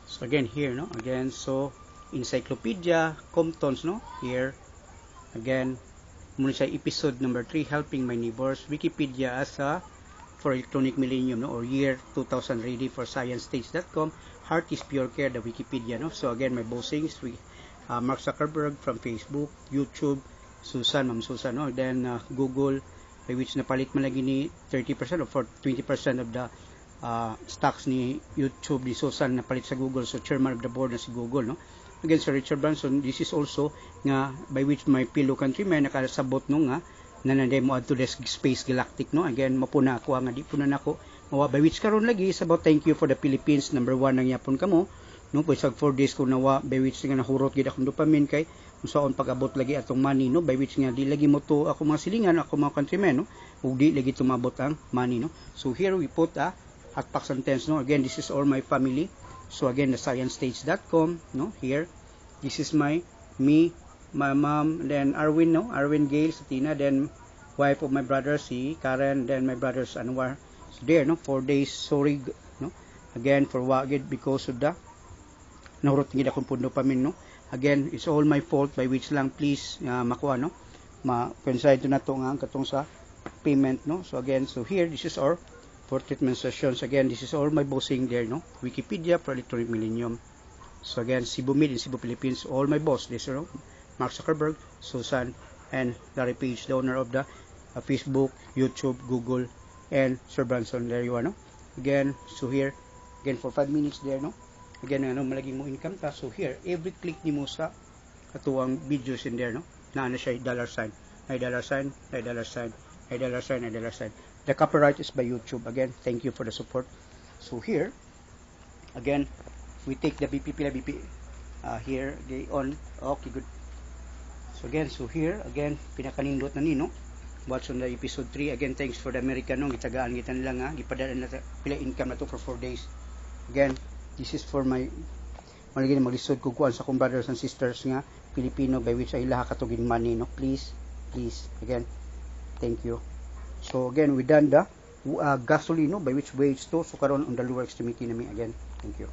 So again here, no, again, so encyclopedia Comptons, no, here again muna sa episode number 3, helping my neighbors. Wikipedia as a for electronic millennium, no, or year 2000, ready for sciencestage.com. Heart is pure care, the Wikipedia, no. So again, my bossings, Mark Zuckerberg from Facebook, YouTube, Susan, Ma'am Susan, no, then Google, by which napalit man lagi ni 30% or for 20% of the stocks ni YouTube ni Susan napalit sa Google. So chairman of the board na si Google, no. Again, Sir Richard Branson, this is also nga by which my fellow countrymen nakasabot no nga nananday mo adto des space galactic, no. Again, mapuna ako nga di puna nako mawa by which karon lagi is about thank you for the Philippines, number 1 nang yapon kamo, no. Pag 4 days ko nawa by which nga nahurot gid akong dopamine kay unsaon pag-abot lagi atong money, no, by which nga di lagi mo to ako mga silingan, ako mga countrymen, no, ug di lagi tumabot ang money, no. So here we put a at past tense, no. Again, this is all my family. So again, the sciencestage.com, no, here this is my mom, then Arwin, no, Arwin Gale Satina, then wife of my brother si Karen, then my brother's Anwar. So there, no, 4 days, sorry, no, again for wagid because of the nahurot gid akong pundo pa min, no. Again, it's all my fault, by which lang please makuha, no, ma-coincide na to nga katong sa payment, no. So again, so here this is our for treatment sessions. Again, this is all my bossing there, no, Wikipedia for electronic millennium. So again, Cebu Mid in Cebu, Philippines, all my boss, this, you know, Mark Zuckerberg, Susan, and Larry Page, the owner of the Facebook, YouTube, Google, and Sir Branson. There you are, no. Again, so here, again for 5 minutes there, no. Again, ano malaging mo income ta. So here, every click ni mo sa katuwang videos in there, no, na siya dollar sign, ay dollar sign, ay dollar sign, ay dollar sign, ay dollar sign. The copyright is by YouTube. Again, thank you for the support. So here, again, we take the BP here, okay, on, okay, good. So again, so here, again, pinakanindot na nino, watch on the episode 3. Again, thanks for the American, no, gitagaan kita nila nga, gipadaan na pila income na to for 4 days. Again, this is for my malagay na maglisod ko kuan sa kong brothers and sisters nga Filipino, by which ay laha katugin money, no, please, again, thank you. So again, we done the gasoline, no, by which wage to, so karon on the lower extremity nami. Again, thank you.